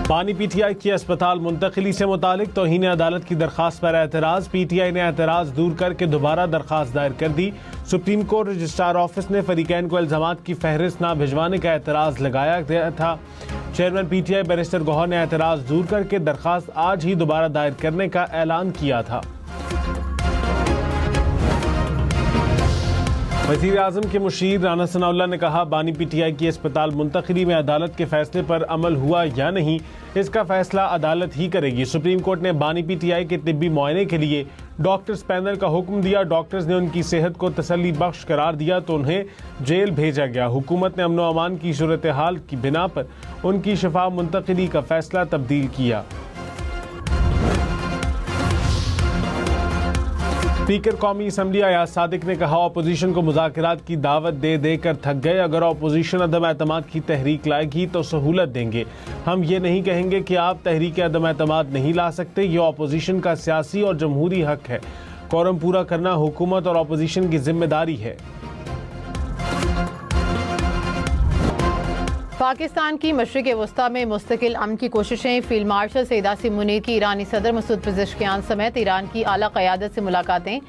बानी पीटीआई की अस्पताल मुंतकिली से मुतालिक तौहीन अदालत की दरख्वास्त पर एतराज़। पीटीआई ने एतराज़ दूर करके दोबारा दरख्वास्त दायर कर दी। सुप्रीम कोर्ट रजिस्ट्रार ऑफिस ने फरीकैन को इल्ज़ामात की फहरिस्त ना भिजवाने का एतराज़ लगाया गया था। चेयरमैन पीटीआई बैरिस्टर गौहर ने एतराज़ दूर करके दरख्वास्त आज ही दोबारा दायर करने का ऐलान किया था। वज़ीर आज़म के मुशीर राना सनाउल्लाह ने कहा, बानी पीटीआई की अस्पताल मुंतकिली में अदालत के फैसले पर अमल हुआ या नहीं, इसका फैसला अदालत ही करेगी। सुप्रीम कोर्ट ने बानी पीटीआई के तिब्बी मुआयने के लिए डॉक्टर्स पैनल का हुक्म दिया। डॉक्टर्स ने उनकी सेहत को तसल्ली बख्श करार दिया तो उन्हें जेल भेजा गया। हुकूमत ने अमन व अमान की सूरत हाल की बिना पर उनकी शफा मुंतकिली का फैसला तब्दील किया। स्पीकर कौमी असम्बली अयाज सादिक ने कहा, अपोजिशन को मुज़ाकरात की दावत दे देकर थक गए। अगर अपोजिशन अदम एतमाद की तहरीक लाएगी तो सहूलत देंगे। हम ये नहीं कहेंगे कि आप तहरीक अदम एतमाद नहीं ला सकते। ये अपोजिशन का सियासी और जमहूरी हक है। कोरम पूरा करना हुकूमत और अपोजिशन की जिम्मेदारी है। पाकिस्तान की मशरिक़ वस्ता में मुस्तकिल अमन की कोशिशें। फील्ड मार्शल सैयद आसिम मुनीर की ईरानी सदर मसूद पेज़ेश्कियान समेत ईरान की आला क़यादत से मुलाकातें।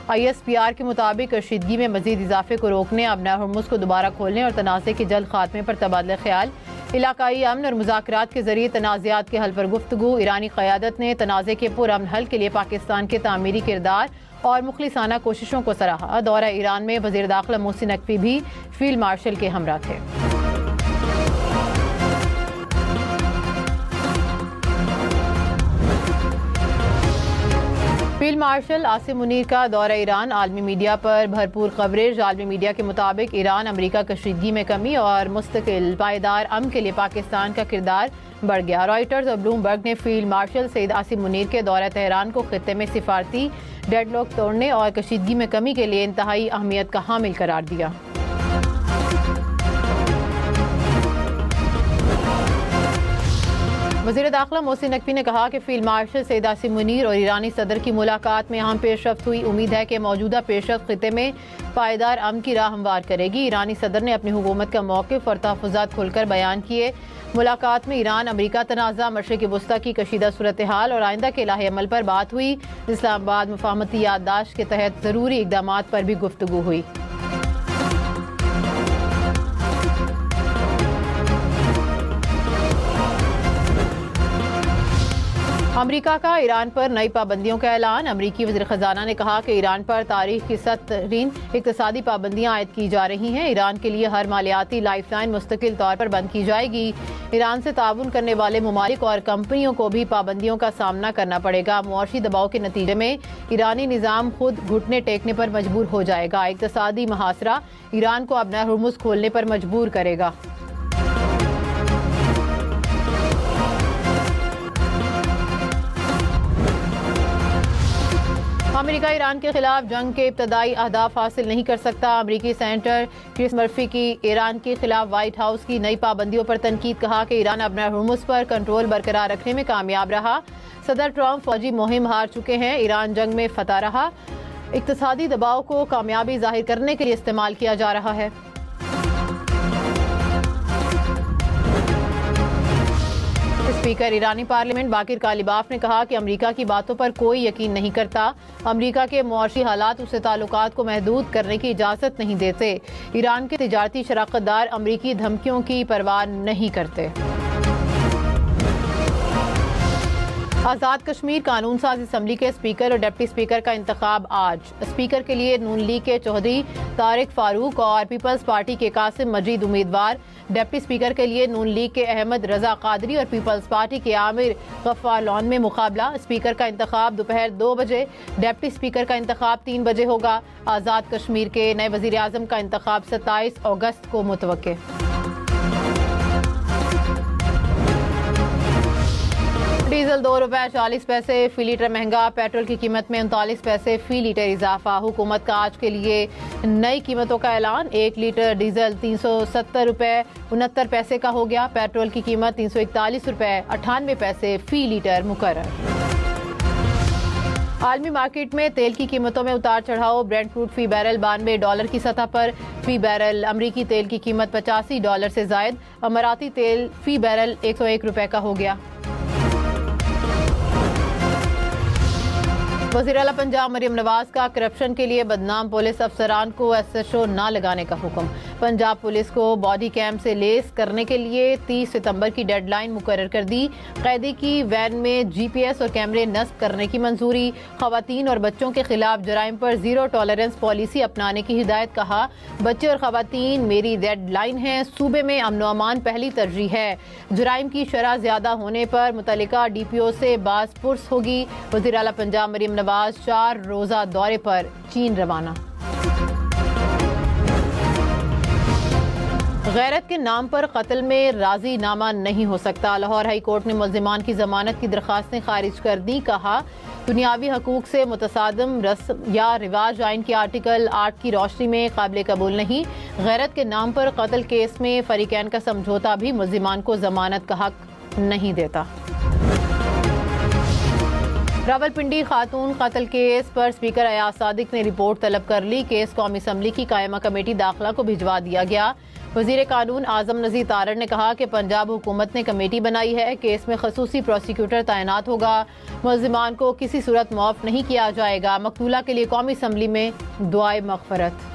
ISPR के मुताबिक कशीदगी में मजीद इजाफे को रोकने, अबना हुर्मुज़ को दोबारा खोलने और तनाज़े के जल्द खात्मे पर तबादला ख्याल। इलाकाई अमन और मुज़ाकरात के जरिए तनाज़ात के हल पर गुफ्तगू। ईरानी क़यादत ने तनाज़े के पुरअमन हल के लिए पाकिस्तान के तामीरी किरदार और मुखलिसाना कोशिशों को सराहा। दौरा ईरान में वज़ीर दाखिला मोहसिन नकवी भी फील्ड मार्शल के हमरा थे। फील्ड मार्शल आसिम मुनीर का दौरा ईरान। आलमी मीडिया पर भरपूर कवरेज। आलमी मीडिया के मुताबिक ईरान अमेरिका कशीदगी में कमी और मुस्तकिल पायदार अमन के लिए पाकिस्तान का किरदार बढ़ गया। रॉयटर्स और ब्लूमबर्ग ने फील्ड मार्शल सैयद आसिम मुनीर के दौरा तेहरान को खित्ते में सिफारती डेडलॉक तोड़ने और कशीदगी में कमी के लिए इंतहाई अहमियत का हामिल करार दिया। वज़ीर दाखिला मोहसिन नकवी ने कहा कि फील्ड मार्शल सैयद आसिम मुनीर और ईरानी सदर की मुलाकात में अहम पेशरफ्त हुई। उम्मीद है कि मौजूदा पेशरफ्त खित्ते में पायदार अमन की राह हमवार करेगी। ईरानी सदर ने अपनी हुकूमत का मौक़िफ़ और तहफ़्फ़ुज़ात खुलकर बयान किए। मुलाकात में ईरान अमेरिका तनाज़ा, मशरिक़ वस्ता की कशीदा सूरत हाल और आइंदा के लाहे अमल पर बात हुई। इस्लामाबाद मुफ़ाहमती याददाश्त के तहत ज़रूरी इक़दामात पर भी गुफ्तगू हुई। अमेरिका का ईरान पर नई पाबंदियों का ऐलान। अमेरिकी वज़ीर ख़ज़ाना ने कहा कि ईरान पर तारीख की सख्त-तरीन इक़्तिसादी पाबंदियाँ आयद की जा रही हैं। ईरान के लिए हर मालियाती लाइफलाइन मुस्तकिल तौर पर बंद की जाएगी। ईरान से ताउन करने वाले ममालिक और कंपनियों को भी पाबंदियों का सामना करना पड़ेगा। मुआशी दबाव के नतीजे में ईरानी निज़ाम खुद घुटने टेकने पर मजबूर हो जाएगा। इक़्तिसादी मुहासरा ईरान को अपना हुर्मुज़ खोलने पर मजबूर करेगा। अमेरिका ईरान के खिलाफ जंग के इब्तदाई अहदाफ हासिल नहीं कर सकता। अमेरिकी सेनेटर क्रिस मर्फी की ईरान के खिलाफ व्हाइट हाउस की नई पाबंदियों पर तनकीद। कहा कि ईरान अपना हुर्मुज़ पर कंट्रोल बरकरार रखने में कामयाब रहा। सदर ट्रंप फौजी मुहिम हार चुके हैं। ईरान जंग में फतह रहा। इक्तसादी दबाव को कामयाबी जाहिर करने के लिए इस्तेमाल किया जा रहा है। स्पीकर ईरानी पार्लियामेंट बाकिर कालिबाफ ने कहा कि अमेरिका की बातों पर कोई यकीन नहीं करता। अमेरिका के मुआशी हालात उससे ताल्लुकात को महदूद करने की इजाज़त नहीं देते। ईरान के तिजारती शराकतदार अमेरिकी धमकियों की परवाह नहीं करते। आज़ाद कश्मीर कानून साज असम्बली के स्पीकर और डिप्टी स्पीकर का इंतखाब आज। स्पीकर के लिए नून लीग के चौधरी तारिक फारूक और पीपल्स पार्टी के कासिम मजीद उम्मीदवार। डिप्टी स्पीकर के लिए नून लीग के अहमद रजा कादरी और पीपल्स पार्टी के आमिर गफ्फार लॉन में मुकाबला। स्पीकर का इंतखाब दोपहर 2 बजे, डिप्टी स्पीकर का इंतखाब 3 बजे होगा। आज़ाद कश्मीर के नए वज़ीर आज़म का इंतखाब 27 अगस्त को मुतवक्के। डीजल ₹2.40 फी लीटर महंगा। पेट्रोल की कीमत में 39 पैसे फी लीटर इजाफा। हुकूमत का आज के लिए नई कीमतों का ऐलान। 1 लीटर डीजल ₹370.69 का हो गया। पेट्रोल की कीमत ₹341.98 फी लीटर मुकर्रर। आलमी मार्केट में तेल की कीमतों में उतार चढ़ाव। ब्रेंट क्रूड फी बैरल $92 की सतह पर फी बैरल। अमरीकी तेल की कीमत $85 से जायद। अमाराती तेल फी बैरल $101 का हो गया। वज़ीर आला पंजाब मरियम नवाज का करप्शन के लिए बदनाम पुलिस अफसरान को SHO ना लगाने का हुक्म। पंजाब पुलिस को बॉडी कैम से लेस करने के लिए 30 सितंबर की डेडलाइन मुकर्रर कर दी। कैदी की वैन में GPS और कैमरे नस्ब करने की मंजूरी। खवातीन और बच्चों के खिलाफ जराइम पर जीरो टॉलरेंस पॉलिसी अपनाने की हिदायत। कहा, बच्चे और खवातीन मेरी डेडलाइन है। सूबे में अमन अमान पहली तरजीह है। जराइम की शरह ज्यादा होने पर मुतल्लिका DPO से बास पुरस होगी। वज़ीर आला पंजाब मरियम नवाज 4 रोजा दौरे पर चीन रवाना। गैरत के नाम पर कत्ल में राजीनामा नहीं हो सकता। लाहौर हाई कोर्ट ने मुल्जिमान की जमानत की दरखास्तें खारिज कर दी। कहा, दुनियावी हकूक से मुतसादम रस्म या रिवाज आइन के आर्टिकल 8 की रोशनी में काबिल कबूल नहीं। गैरत के नाम पर कत्ल केस में फरीकैन का समझौता भी मुल्जिमान को जमानत का हक नहीं देता। रावलपिंडी खातून कत्ल केस पर स्पीकर अयाज सादिक ने रिपोर्ट तलब कर ली। केस कौमी असम्बली की कायमा कमेटी दाखिला को भिजवा दिया गया। वजीर कानून आजम नजीर तारड़ ने कहा कि पंजाब हुकूमत ने कमेटी बनाई है। केस में खसूसी प्रोसिक्यूटर तैनात होगा। मुल्जिमान को किसी सूरत माफ नहीं किया जाएगा। मकतूला के लिए कौमी असम्बली में दुआए मगफरत।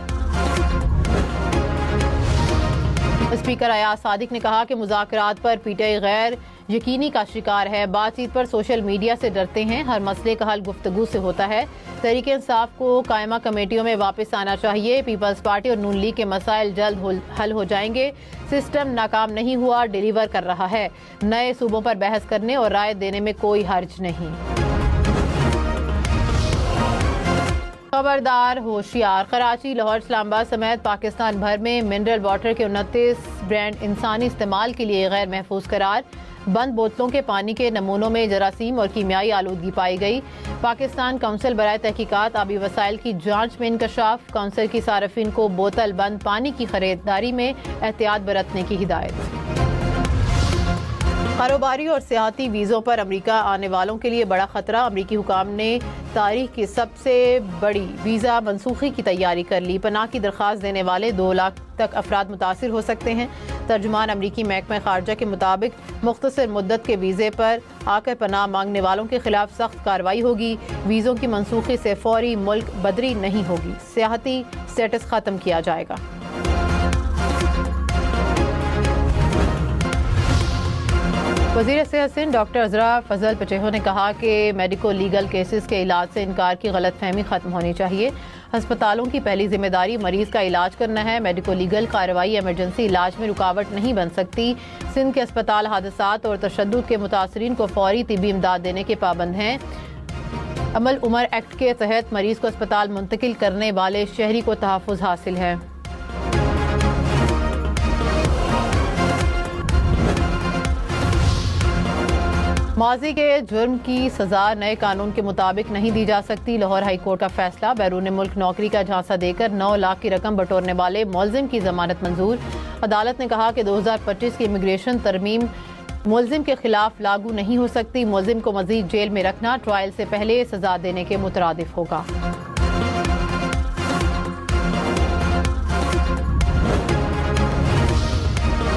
स्पीकर अयाज सादिक ने कहा कि मुज़ाकरात पर PTI गैर यकीनी का शिकार है। बातचीत पर सोशल मीडिया से डरते हैं। हर मसले का हल गुफ्तगू से होता है। तहरीक इंसाफ को कायमा कमेटियों में वापस आना चाहिए। पीपल्स पार्टी और नून लीग के मसाइल जल्द हल हो जाएंगे। सिस्टम नाकाम नहीं हुआ, डिलीवर कर रहा है। नए सूबों पर बहस करने और राय देने में कोई हर्ज नहीं। खबरदार, होशियार। कराची, लाहौर, इस्लामाबाद समेत पाकिस्तान भर में मिनरल वाटर के 29 ब्रांड इंसानी इस्तेमाल के लिए गैर महफूज करार। बंद बोतलों के पानी के नमूनों में जरासीम और कीमियाई आलूदगी पाई गई। पाकिस्तान काउंसिल बराए तहकीकात आबी वसाइल की जांच में इंकशाफ। काउंसिल की सार्फिन को बोतल बंद पानी की खरीदारी में एहतियात बरतने की हिदायत। कारोबारी और सियाहती वीज़ों पर अमेरिका आने वालों के लिए बड़ा खतरा। अमेरिकी हुकाम ने तारीख की सबसे बड़ी वीज़ा मनसूखी की तैयारी कर ली। पनाह की दरख्वास्त देने वाले 2 लाख तक अफराद मुतासिर हो सकते हैं। तर्जुमान अमरीकी महकमा खारजा के मुताबिक मुख्तसर मुद्दत के वीज़े पर आकर पनाह मांगने वालों के खिलाफ सख्त कार्रवाई होगी। वीज़ों की मनसूखी से फौरी मुल्क बदरी नहीं होगी। सियाहती स्टेटस ख़त्म किया जाएगा। वज़ीर सेहत सिंध डॉक्टर अजरा फजल पटेहो ने कहा कि मेडिको लीगल केसेस के इलाज से इनकार की गलतफहमी खत्म होनी चाहिए। अस्पतालों की पहली जिम्मेदारी मरीज का इलाज करना है। मेडिको लीगल कार्रवाई इमरजेंसी इलाज में रुकावट नहीं बन सकती। सिंध के अस्पताल हादसात और तशद्दुद के मुतासरीन को फौरी तिब्बी इमदाद देने के पाबंद हैं। अमल उमर एक्ट के तहत मरीज को अस्पताल मुंतकिल करने वाले शहरी को तहफ़्फ़ुज़ हासिल है। माजी के जुर्म की सजा नए कानून के मुताबिक नहीं दी जा सकती। लाहौर हाई कोर्ट का फैसला। बैरून मुल्क नौकरी का झांसा देकर 9 लाख की रकम बटोरने वाले मुलजिम की जमानत मंजूर। अदालत ने कहा कि 2025 की इमिग्रेशन तरमीम मुलजिम के खिलाफ लागू नहीं हो सकती। मुलजिम को मजीद जेल में रखना ट्रायल से पहले सजा देने के मुतरादिफ होगा।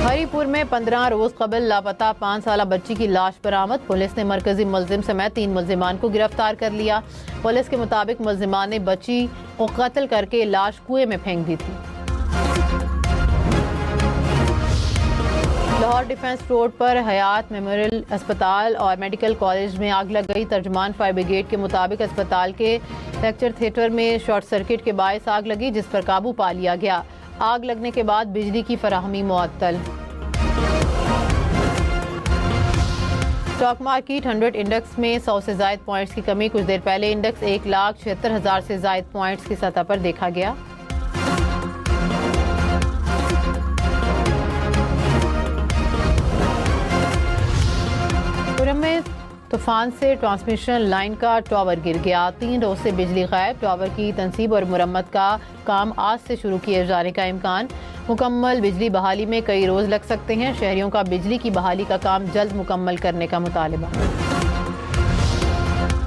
हरीपुर में 15 रोज कबल लापता 5 साला बच्ची की लाश बरामद। पुलिस ने मरकजी मुलजिम समेत 3 मुलजिमान को गिरफ्तार कर लिया। पुलिस के मुताबिक मुलजिमान ने बच्ची को कत्ल करके लाश कुएं में फेंक दी थी। लाहौर डिफेंस रोड पर हयात मेमोरियल अस्पताल और मेडिकल कॉलेज में आग लग गई। तर्जुमान फायर ब्रिगेड के मुताबिक अस्पताल के लेक्चर थिएटर में शॉर्ट सर्किट के बायस आग लगी, जिस पर काबू पा लिया गया। आग लगने के बाद बिजली की फराहमी मुअत्तल। स्टॉक मार्केट 100 इंडेक्स में 100 से जायद पॉइंट्स की कमी। कुछ देर पहले इंडेक्स 1,76,000 से जायद पॉइंट्स की सतह पर देखा गया। पुरम में तूफान से ट्रांसमिशन लाइन का टावर गिर गया। 3 रोज से बिजली गायब। टावर की तंसीब और मुरम्मत का काम आज से शुरू किए जाने का इम्कान। मुकम्मल बिजली बहाली में कई रोज लग सकते हैं। शहरियों का बिजली की बहाली का काम जल्द मुकम्मल करने का मुतालबा।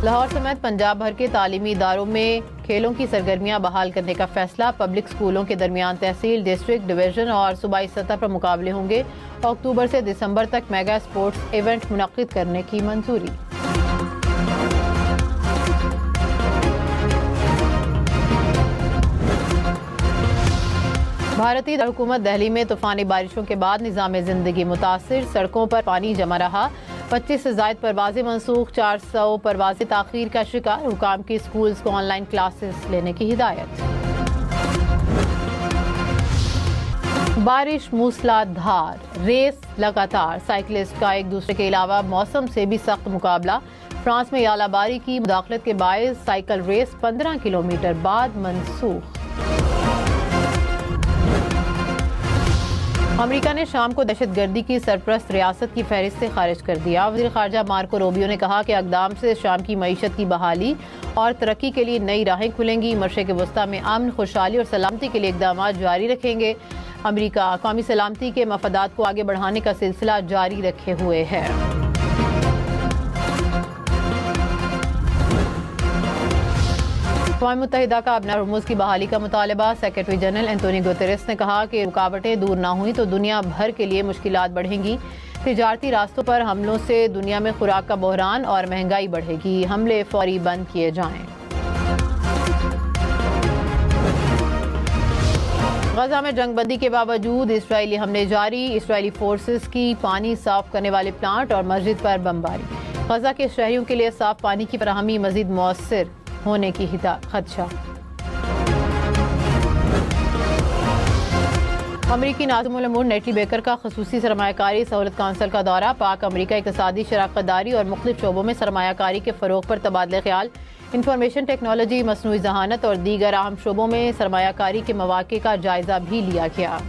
लाहौर समेत पंजाब भर के तालीमी इदारों में खेलों की सरगर्मियां बहाल करने का फैसला। पब्लिक स्कूलों के दरमियान तहसील, डिस्ट्रिक्ट, डिवीजन और सूबाई सतह पर मुकाबले होंगे। अक्टूबर से दिसंबर तक मेगा स्पोर्ट्स इवेंट मुनक्किद करने की मंजूरी। भारतीय हुकूमत दिल्ली में तूफानी बारिशों के बाद निज़ाम ज़िंदगी मुतासिर, सड़कों पर पानी जमा रहा। 25 से ज़ायद परवाज़ें मनसूख, 400 परवाज़ें ताख़ीर का शिकार। हुकाम की स्कूल्स को ऑनलाइन क्लासेस लेने की हिदायत। बारिश मूसलाधार, रेस लगातार, साइकिलिस्ट का एक दूसरे के अलावा मौसम से भी सख्त मुकाबला। फ्रांस में यालाबारी की मुदाखलत के बायस साइकिल रेस 15 किलोमीटर बाद मनसूख। अमेरिका ने शाम को दहशतगर्दी की सरपरस्त रियासत की फहरिस्त से खारिज कर दिया। वज़ीर ख़ारजा मार्को रूबियो ने कहा कि इक़दाम से शाम की मईशत की बहाली और तरक्की के लिए नई राहें खुलेंगी। मशरिक़ वस्ता में अमन, खुशहाली और सलामती के लिए इक़दाम जारी रखेंगे। अमेरिका कौमी सलामती के मफादात को आगे बढ़ाने का सिलसिला जारी रखे हुए है। अक़वाम मुत्तहिदा का अपना रुमूज़ की बहाली का मुतालबा। सेक्रेटरी जनरल एंटोनियो गुतेरेस ने कहा कि रुकावटें दूर ना हुई तो दुनिया भर के लिए मुश्किलात बढ़ेंगी। तिजारती रास्तों पर हमलों से दुनिया में खुराक का बहरान और महंगाई बढ़ेगी। हमले फौरी बंद किए जाएं। गजा में जंगबंदी के बावजूद इसराइली हमले जारी। इसराइली फोर्सेस की पानी साफ करने वाले प्लांट और मस्जिद पर बमबारी। गजा के शहरियों के लिए साफ पानी की फराहमी मजीद मौसर होने की खदशा। अमरीकी नाज़िमुल उमूर नेटली बेकर का खसूसी सरमायाकारी सहूलत काउंसिल का दौरा। पाक अमरीका इक़्तिसादी शराकतदारी और मुख्तलिफ शोबों में सरमायाकारी के फ़रोग़ पर तबादले ख्याल। इंफॉर्मेशन टेक्नोलॉजी, मसनूई ज़हानत और दीगर अहम शोबों में सरमायाकारी के मौक़े का जायज़ा भी लिया गया।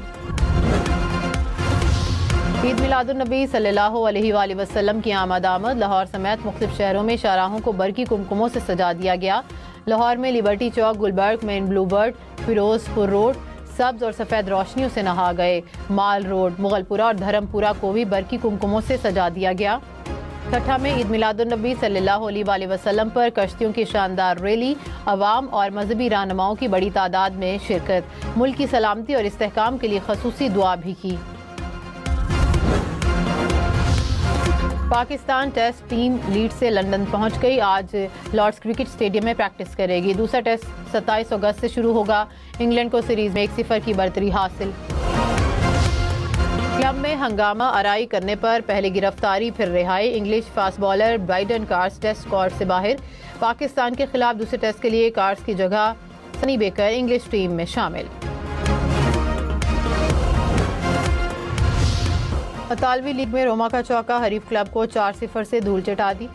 ईद मिलादुन्नबी सल्लल्लाहु अलैहि वसल्लम की आमद लाहौर समेत मुख्तलिफ शहरों में शाहराहों को बरकी कुमकुमों से सजा दिया गया। लाहौर में Liberty Chowk, Gulberg, main boulevard, Ferozepur road सब्ज और सफ़ेद रोशनियों से नहा गए। माल रोड, मुगलपुरा और धर्मपुरा को भी बरकी कुमकुमों से सजा दिया गया। ठट्ठा में ईद मिलादुन्नबी सल्लल्लाहु अलैहि वसल्लम पर कश्तियों की शानदार रैली, अवाम और मजहबी रहनुमाओं की बड़ी तादाद में शिरकत। मुल्क की सलामती और इस्तेहकाम के लिए खसूसी दुआ भी की। पाकिस्तान टेस्ट टीम लीड से लंदन पहुंच गई। आज लॉर्ड्स क्रिकेट स्टेडियम में प्रैक्टिस करेगी। दूसरा टेस्ट 27 अगस्त से शुरू होगा। इंग्लैंड को सीरीज में 1-0 की बढ़तरी हासिल। क्लब में हंगामा आराई करने पर पहले गिरफ्तारी फिर रिहाई। English fast bowler Brydon Carse test squad से बाहर। पाकिस्तान के खिलाफ दूसरे टेस्ट के लिए कार्स की जगह सनी बेकर इंग्लिश टीम में शामिल। इतालवी लीग में रोमा का चौका हरीफ क्लब को 4-0 से धूल चटा दी।